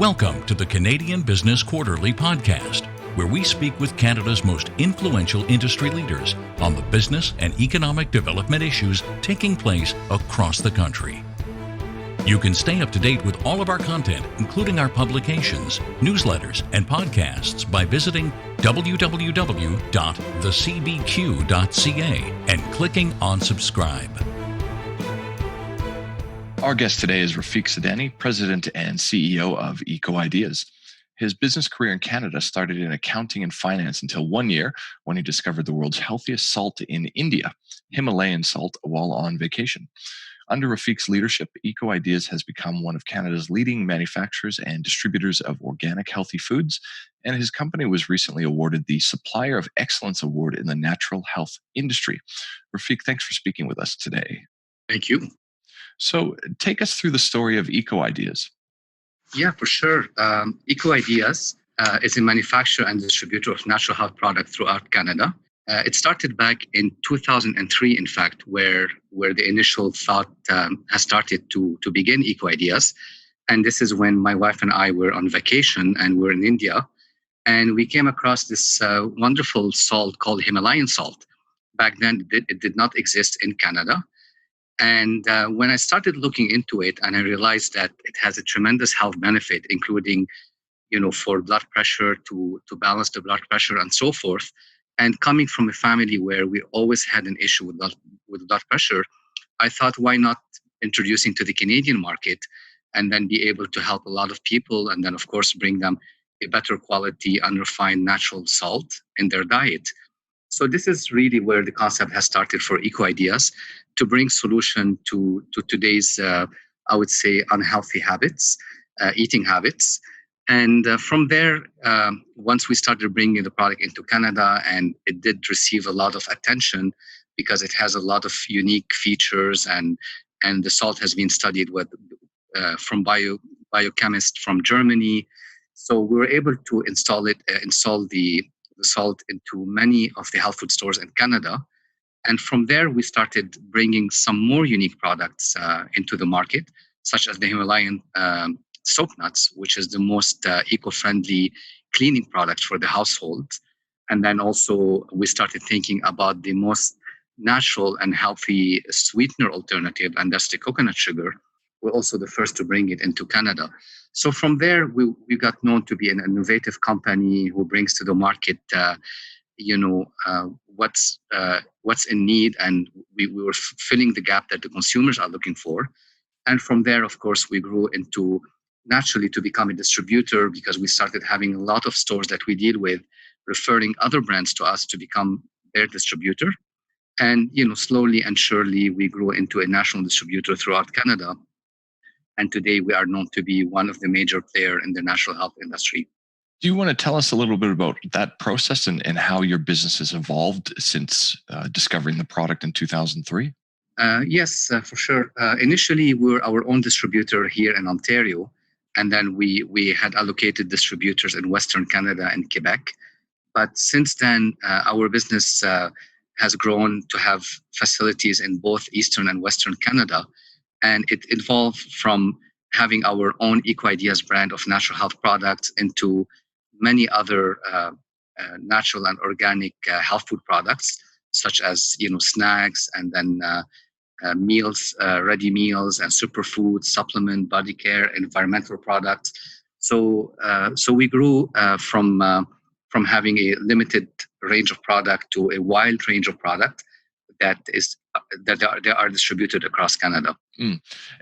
Welcome to the Canadian Business Quarterly podcast, where we speak with Canada's most influential industry leaders on the business and economic development issues taking place across the country. You can stay up to date with all of our content, including our publications, newsletters, and podcasts by visiting www.thecbq.ca and clicking on subscribe. Our guest today is Rafic Sidani, President and CEO of Ecoideas. His business career in Canada started in accounting and finance until 1 year when he discovered the world's healthiest salt in India, Himalayan salt, while on vacation. Under Rafic's leadership, Ecoideas has become one of Canada's leading manufacturers and distributors of organic healthy foods, and his company was recently awarded the Supplier of Excellence Award in the natural health industry. Rafic, thanks for speaking with us today. Thank you. So take us through the story of Ecoideas. Yeah, for sure. Ecoideas is a manufacturer and distributor of natural health products throughout Canada. It started back in 2003, in fact, where the initial thought has started to begin Ecoideas. And this is when my wife and I were on vacation and we're in India. And we came across this wonderful salt called Himalayan salt. Back then, it did not exist in Canada. And when I started looking into it, and I realized that it has a tremendous health benefit, including, for blood pressure to balance the blood pressure and so forth. And coming from a family where we always had an issue with blood pressure, I thought, why not introducing to the Canadian market and then be able to help a lot of people, and then of course bring them a better quality, unrefined natural salt in their diet. So this is really where the concept has started for Ecoideas, to bring solution to today's, I would say, unhealthy habits, eating habits. And from there, once we started bringing the product into Canada, and it did receive a lot of attention because it has a lot of unique features, and the salt has been studied from biochemists from Germany. So we were able to install the salt into many of the health food stores in Canada. And from there, we started bringing some more unique products into the market, such as the Himalayan soap nuts, which is the most eco-friendly cleaning product for the household. And then also we started thinking about the most natural and healthy sweetener alternative, and that's the coconut sugar. We're also the first to bring it into Canada. So from there, we got known to be an innovative company who brings to the market, what's in need, and we were filling the gap that the consumers are looking for. And from there, of course, we grew into naturally to become a distributor, because we started having a lot of stores that we deal with referring other brands to us to become their distributor. And slowly and surely, we grew into a national distributor throughout Canada. And today we are known to be one of the major players in the natural health industry. Do you want to tell us a little bit about that process and how your business has evolved since discovering the product in 2003? Yes, for sure. Initially, we were our own distributor here in Ontario. And then we had allocated distributors in Western Canada and Quebec. But since then, our business has grown to have facilities in both Eastern and Western Canada. And it evolved from having our own Ecoideas brand of natural health products into many other natural and organic health food products, such as snacks, and then meals, ready meals, and superfoods, supplement, body care, environmental products. So we grew from having a limited range of product to a wide range of product that they are distributed across Canada.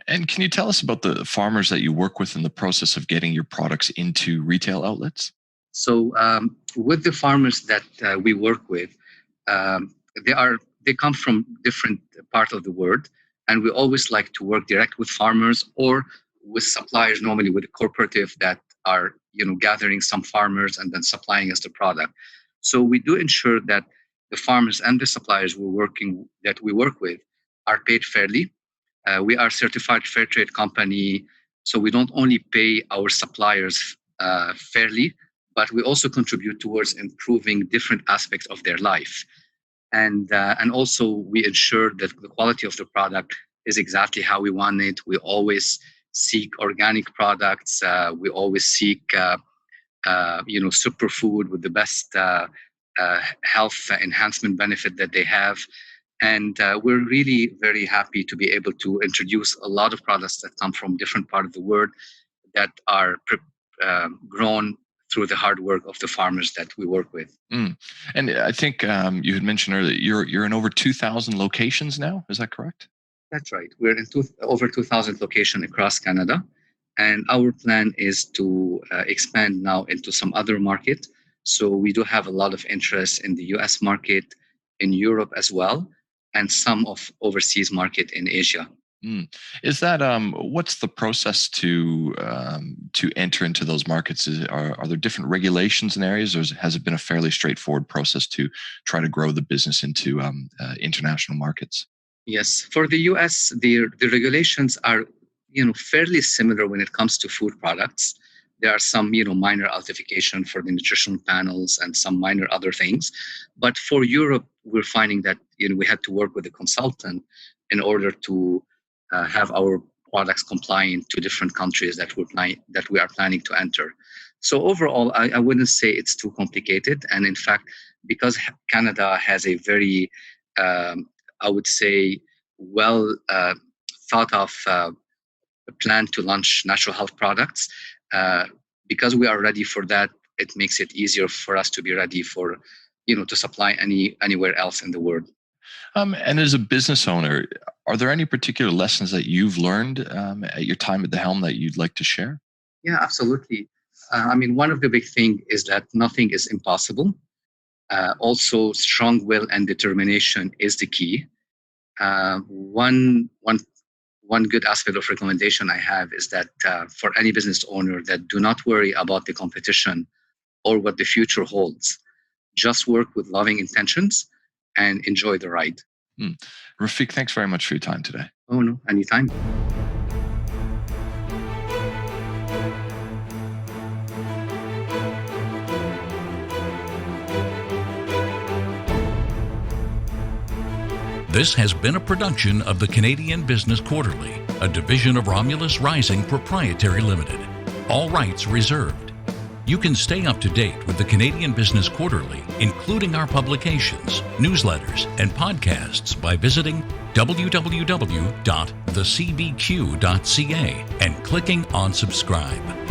And can you tell us about the farmers that you work with in the process of getting your products into retail outlets? So with the farmers that we work with, they come from different parts of the world, and we always like to work direct with farmers or with suppliers, normally with a cooperative that are gathering some farmers and then supplying us the product. So we do ensure that the farmers and the suppliers we work with are paid fairly. We are a certified fair trade company, so we don't only pay our suppliers fairly, but we also contribute towards improving different aspects of their life. And also we ensure that the quality of the product is exactly how we want it. We always seek organic products. We always seek, superfood with the best health enhancement benefit that they have. And we're really very happy to be able to introduce a lot of products that come from different parts of the world that are grown through the hard work of the farmers that we work with. And I think you had mentioned earlier you're in over 2,000 locations now. Is that correct? That's right. We're in over 2,000 locations across Canada, and our plan is to expand now into some other market. So we do have a lot of interest in the U.S. market, in Europe as well, and some of overseas market in Asia. Is that what's the process to enter into those markets? Are there different regulations in areas, or has it been a fairly straightforward process to try to grow the business into international markets? Yes, for the U.S., the regulations are fairly similar when it comes to food products. There are some minor altercation for the nutrition panels and some minor other things, but for Europe, we're finding that we had to work with a consultant in order to have our products compliant to different countries that we are planning to enter. So overall, I wouldn't say it's too complicated. And in fact, because Canada has a very, I would say, well thought of plan to launch natural health products, because we are ready for that, it makes it easier for us to be ready for, to supply anywhere else in the world. And as a business owner, are there any particular lessons that you've learned at your time at the helm that you'd like to share? Yeah, absolutely. One of the big things is that nothing is impossible. Also, strong will and determination is the key. One good aspect of recommendation I have is that for any business owner, that do not worry about the competition or what the future holds. Just work with loving intentions and enjoy the ride. Rafic, thanks very much for your time today. Oh, no, anytime. This has been a production of the Canadian Business Quarterly, a division of Romulus Rising Proprietary Limited. All rights reserved. You can stay up to date with the Canadian Business Quarterly, including our publications, newsletters, and podcasts by visiting www.thecbq.ca and clicking on subscribe.